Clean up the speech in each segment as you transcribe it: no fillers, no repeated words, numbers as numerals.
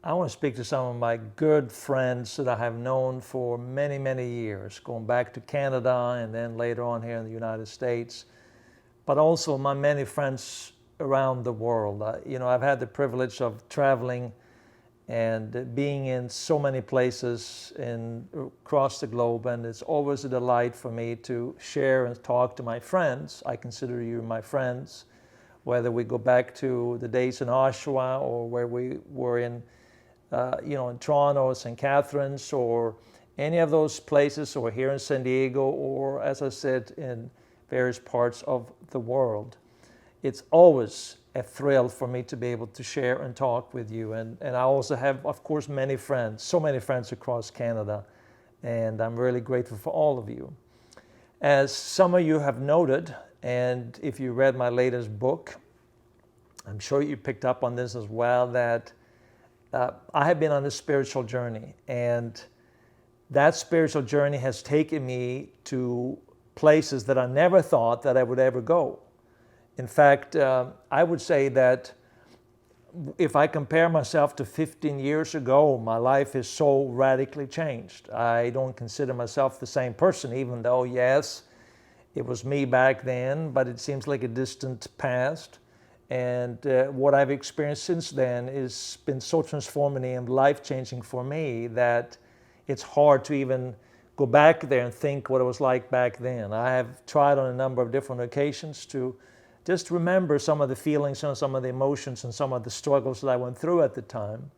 I want to speak to some of my good friends that I have known for many, many years, going back to Canada and then later on here in the United States, but also my many friends around the world. I've had the privilege of traveling and being in so many places across the globe, and it's always a delight for me to share and talk to my friends. I consider you my friends, whether we go back to the days in Oshawa or where we were in Toronto, St. Catharines, or any of those places, or here in San Diego, or as I said, in various parts of the world. It's always a thrill for me to be able to share and talk with you. And I also have, of course, many friends, so many friends across Canada, and I'm really grateful for all of you. As some of you have noted, and if you read my latest book, I'm sure you picked up on this as well, that I have been on a spiritual journey, and that spiritual journey has taken me to places that I never thought that I would ever go. In fact, I would say that if I compare myself to 15 years ago, my life is so radically changed. I don't consider myself the same person, even though, yes, it was me back then, but it seems like a distant past. And what I've experienced since then has been so transformative and life-changing for me that it's hard to even go back there and think what it was like back then. I have tried on a number of different occasions to just remember some of the feelings and some of the emotions and some of the struggles that I went through at the time,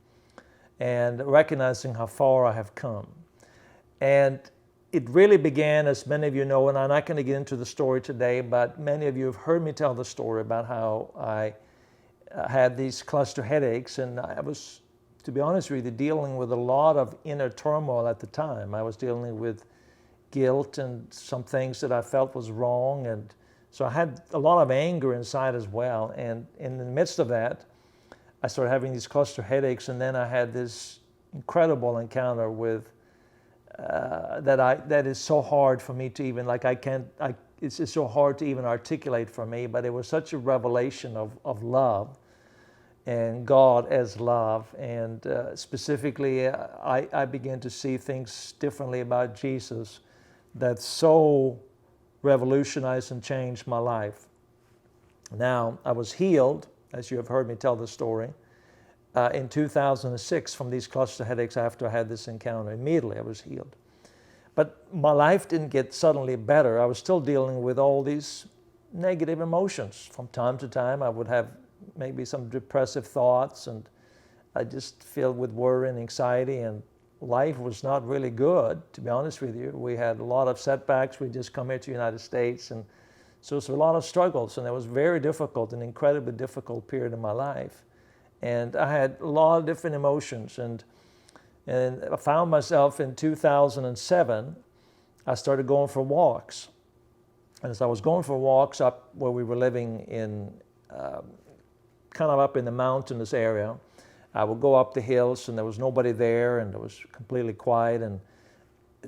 and recognizing how far I have come. And it really began, as many of you know, and I'm not going to get into the story today, but many of you have heard me tell the story about how I had these cluster headaches, and I was, to be honest with you, dealing with a lot of inner turmoil at the time. I was dealing with guilt and some things that I felt was wrong, and so I had a lot of anger inside as well. And in the midst of that, I started having these cluster headaches, and then I had this incredible encounter with that is so hard for me to even, it's so hard to even articulate for me, but it was such a revelation of love and God as love. And specifically, I began to see things differently about Jesus that so revolutionized and changed my life. Now, I was healed, as you have heard me tell the story, in 2006 from these cluster headaches after I had this encounter. Immediately I was healed. But my life didn't get suddenly better. I was still dealing with all these negative emotions. From time to time I would have maybe some depressive thoughts, and I just filled with worry and anxiety, and life was not really good, to be honest with you. We had a lot of setbacks. We just come here to the United States, and so it was a lot of struggles, and it was very difficult, an incredibly difficult period in my life. And I had a lot of different emotions, and I found myself in 2007, I started going for walks. And as I was going for walks up where we were living in, kind of up in the mountainous area, I would go up the hills and there was nobody there and it was completely quiet. And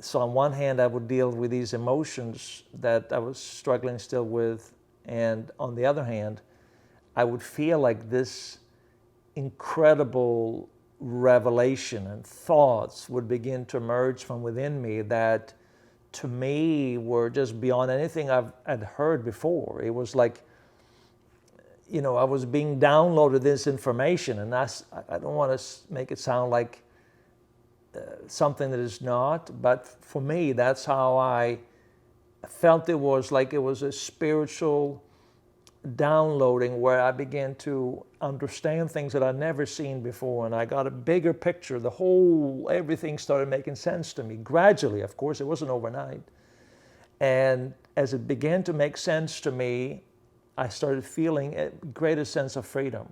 so on one hand, I would deal with these emotions that I was struggling still with. And on the other hand, I would feel like this incredible revelation and thoughts would begin to emerge from within me that to me were just beyond anything I'd heard before. It was like, I was being downloaded this information, and I don't want to make it sound like something that is not, but for me, that's how I felt. It was like it was a spiritual downloading where I began to understand things that I'd never seen before, and I got a bigger picture. Everything started making sense to me gradually. Of course, it wasn't overnight. And as it began to make sense to me, I started feeling a greater sense of freedom,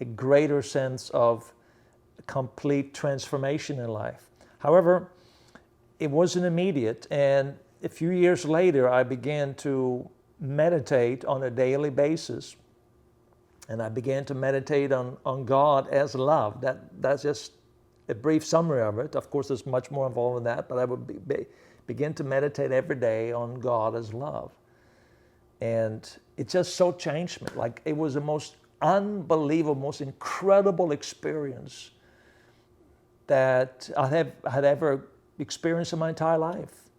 a greater sense of complete transformation in life. However, it wasn't immediate, and a few years later, I began to meditate on a daily basis, and I began to meditate on God as love. That's just a brief summary of it. Of course, there's much more involved in that, but I would begin to meditate every day on God as love. And it just so changed me. Like, it was the most unbelievable, most incredible experience that had ever experienced in my entire life.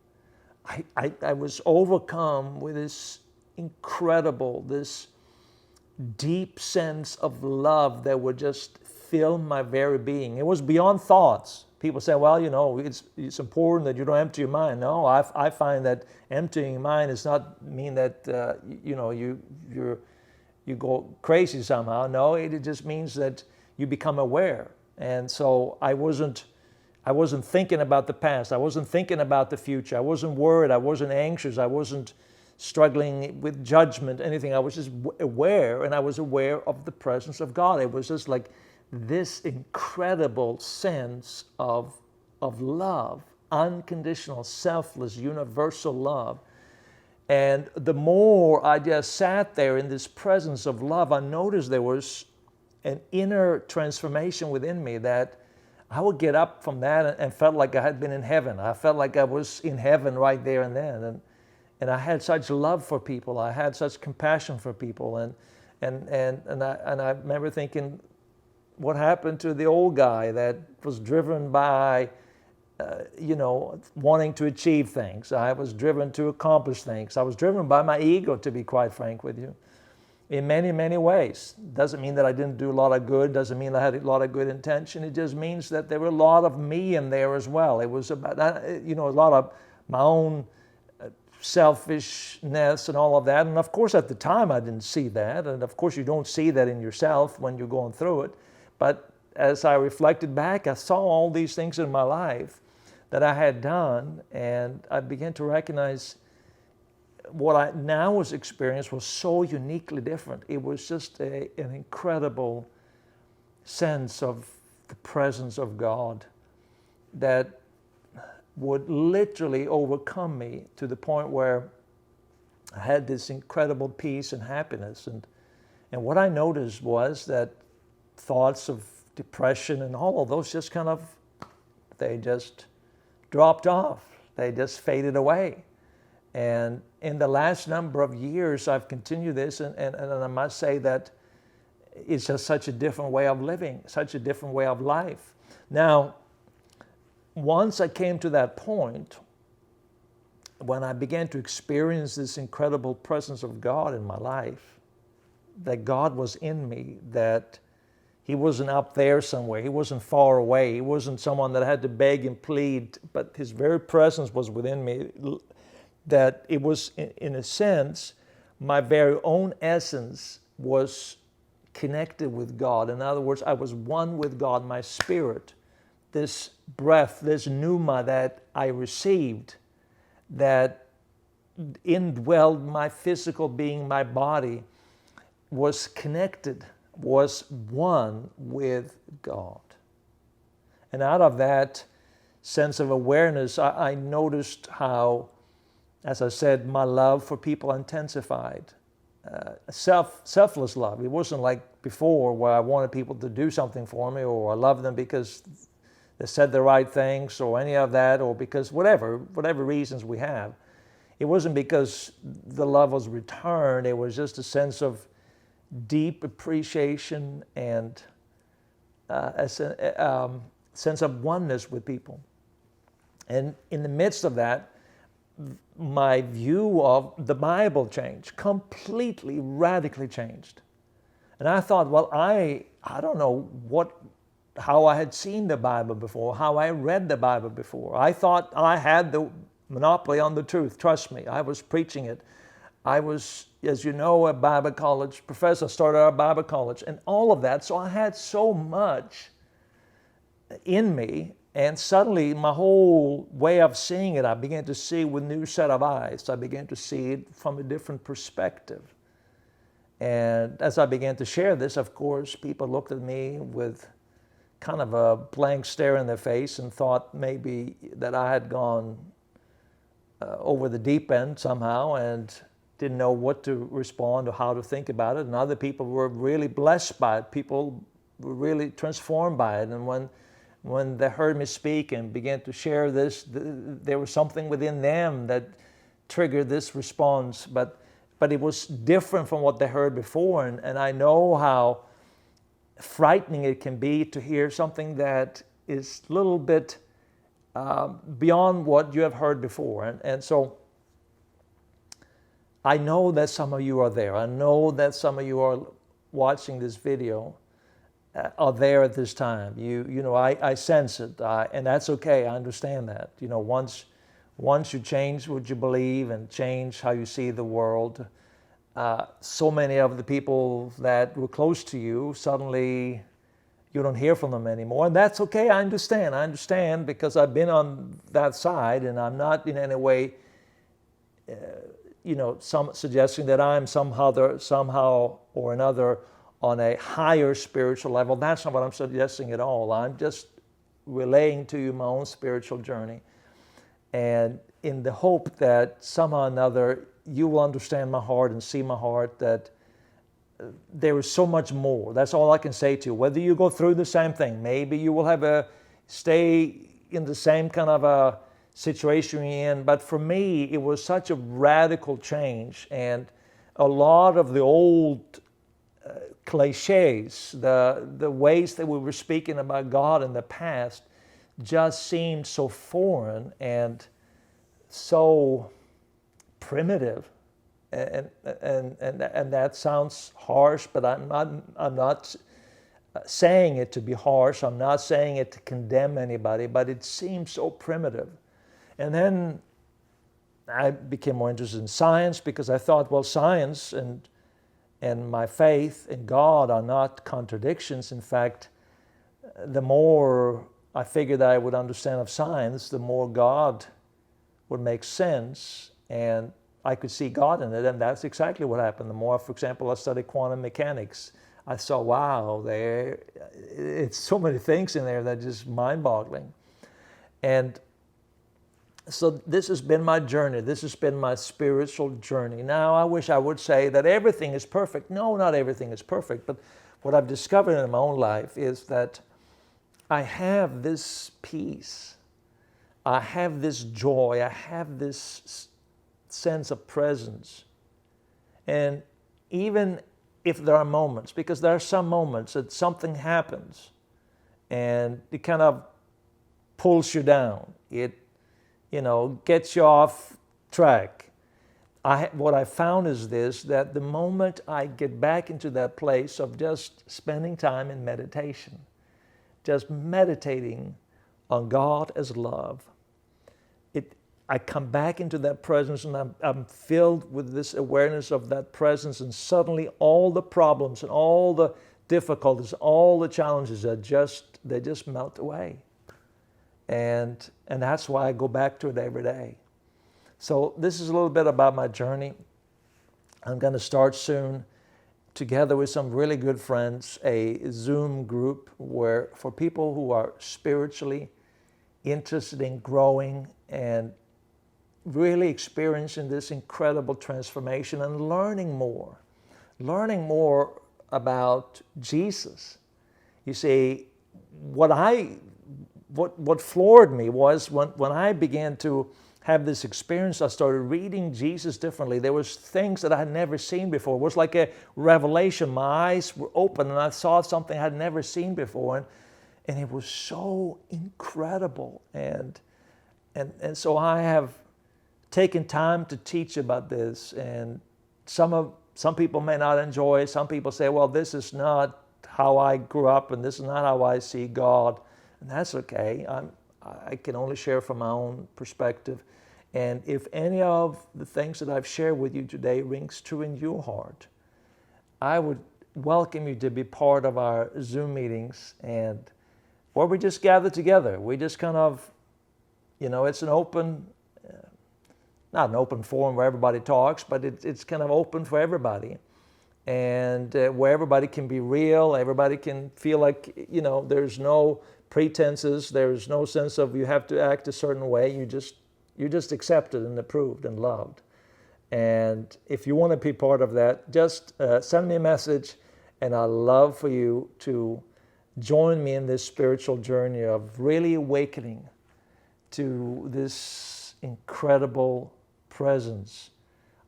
I was overcome with this incredible, this deep sense of love that would just fill my very being. It was beyond thoughts. People say, well, it's important that you don't empty your mind. No, I find that emptying your mind does not mean that you go crazy somehow. No, it just means that you become aware. And so I wasn't thinking about the past. I wasn't thinking about the future. I wasn't worried. I wasn't anxious. I wasn't struggling with judgment, anything. I was just aware, and I was aware of the presence of God. It was just like this incredible sense of love, unconditional, selfless, universal love. And the more I just sat there in this presence of love, I noticed there was an inner transformation within me that I would get up from that and felt like I had been in heaven. I felt like I was in heaven right there and then. And I had such love for people. I had such compassion for people. And I remember thinking, what happened to the old guy that was driven by, wanting to achieve things? I was driven to accomplish things. I was driven by my ego, to be quite frank with you, in many, many ways. Doesn't mean that I didn't do a lot of good. Doesn't mean I had a lot of good intention. It just means that there were a lot of me in there as well. It was about, a lot of my own selfishness and all of that. And of course, at the time, I didn't see that. And of course, you don't see that in yourself when you're going through it. But as I reflected back, I saw all these things in my life that I had done, and I began to recognize what I now was experiencing was so uniquely different. It was just an incredible sense of the presence of God that would literally overcome me to the point where I had this incredible peace and happiness. And what I noticed was that thoughts of depression and all of those just they just dropped off. They just faded away. And in the last number of years, I've continued this, and I must say that it's just such a different way of living, such a different way of life. Now, once I came to that point, when I began to experience this incredible presence of God in my life, that God was in me, that He wasn't up there somewhere, He wasn't far away, He wasn't someone that I had to beg and plead, but His very presence was within me, that it was, in a sense, my very own essence was connected with God. In other words, I was one with God, my spirit, this breath, this pneuma that I received, that indwelled my physical being, my body, was connected, was one with God. And out of that sense of awareness, I noticed how, as I said, my love for people intensified. Selfless love. It wasn't like before where I wanted people to do something for me, or I loved them because they said the right things, or any of that, or because whatever reasons we have. It wasn't because the love was returned. It was just a sense of deep appreciation and a sense of oneness with people. And in the midst of that, my view of the Bible changed, completely, radically changed. And I thought, well, I don't know how I had seen the Bible before, how I read the Bible before. I thought I had the monopoly on the truth. Trust me, I was preaching it. I was, as you know, a Bible college professor, started our Bible college, and all of that. So I had so much in me. And suddenly, my whole way of seeing it, I began to see with a new set of eyes. I began to see it from a different perspective. And as I began to share this, of course, people looked at me with kind of a blank stare in their face and thought maybe that I had gone over the deep end somehow and didn't know what to respond or how to think about it. And other people were really blessed by it. People were really transformed by it. And when they heard me speak and began to share this, there was something within them that triggered this response. But it was different from what they heard before. And I know how frightening it can be to hear something that is a little bit beyond what you have heard before. And so I know that some of you are there. I know that some of you are watching this video are there at this time. You know, I sense it, and that's okay. I understand that. You know, once you change what you believe and change how you see the world, so many of the people that were close to you, suddenly you don't hear from them anymore. And that's okay. I understand because I've been on that side, and I'm not in any way some suggesting that I'm somehow or another on a higher spiritual level. That's not what I'm suggesting at all. I'm just relaying to you my own spiritual journey, and in the hope that somehow or another you will understand my heart and see my heart, that there is so much more. That's all I can say to you. Whether you go through the same thing, maybe you will stay in the same kind of a situation you're in, but for me it was such a radical change, and a lot of the old cliches, the ways that we were speaking about God in the past, just seemed so foreign and so primitive, and that sounds harsh, but I'm not saying it to be harsh. I'm not saying it to condemn anybody, but it seems so primitive. And then I became more interested in science, because I thought, well, science and my faith in God are not contradictions. In fact, the more I figured I would understand of science, the more God would make sense, and I could see God in it, and that's exactly what happened. The more, for example, I studied quantum mechanics, I saw, wow, it's so many things in there that are just mind-boggling. And so this has been my journey. This has been my spiritual journey. Now, I wish I would say that everything is perfect. No, not everything is perfect. But what I've discovered in my own life is that I have this peace. I have this joy. I have this sense of presence. And even if there are moments, because there are some moments that something happens and it kind of pulls you down. It gets you off track. What I found is this, that the moment I get back into that place of just spending time in meditation, just meditating on God as love, I come back into that presence, and I'm filled with this awareness of that presence, and suddenly all the problems and all the difficulties, all the challenges they just melt away. And that's why I go back to it every day. So this is a little bit about my journey. I'm going to start soon, together with some really good friends, a Zoom group for people who are spiritually interested in growing and really experiencing this incredible transformation and learning more about Jesus. You see, what floored me was when I began to have this experience, I started reading Jesus differently. There was things that I had never seen before. It was like a revelation. My eyes were open and I saw something I had never seen before, and it was so incredible. And so I have taken time to teach about this, and some people may not enjoy it. Some people say, well, this is not how I grew up and this is not how I see God. And that's okay. I can only share from my own perspective. And if any of the things that I've shared with you today rings true in your heart, I would welcome you to be part of our Zoom meetings, and where we just gather together. We just kind of, it's an open, not an open forum where everybody talks, but it's kind of open for everybody. And where everybody can be real, everybody can feel like, there's no pretenses, there's no sense of you have to act a certain way. You're just accepted and approved and loved. And if you want to be part of that, just send me a message, and I'd love for you to join me in this spiritual journey of really awakening to this incredible presence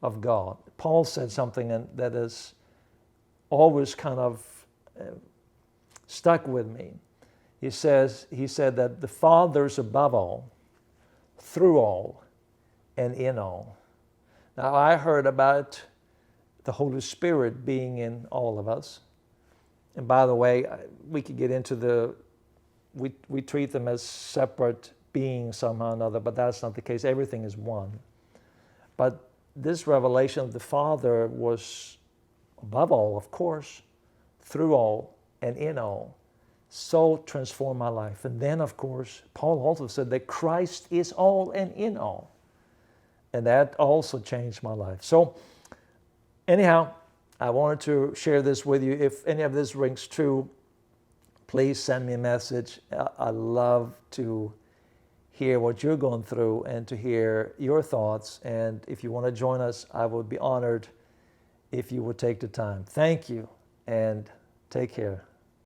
of God. Paul said something that has always kind of stuck with me. He said that the Father's above all, through all, and in all. Now, I heard about the Holy Spirit being in all of us. And by the way, we could get into we treat them as separate beings somehow or another, but that's not the case. Everything is one. But this revelation of the Father was above all, of course, through all, and in all. So transformed my life. And then, of course, Paul also said that Christ is all and in all. And that also changed my life. So anyhow, I wanted to share this with you. If any of this rings true, please send me a message. I love to hear what you're going through and to hear your thoughts. And if you want to join us, I would be honored if you would take the time. Thank you, and take care.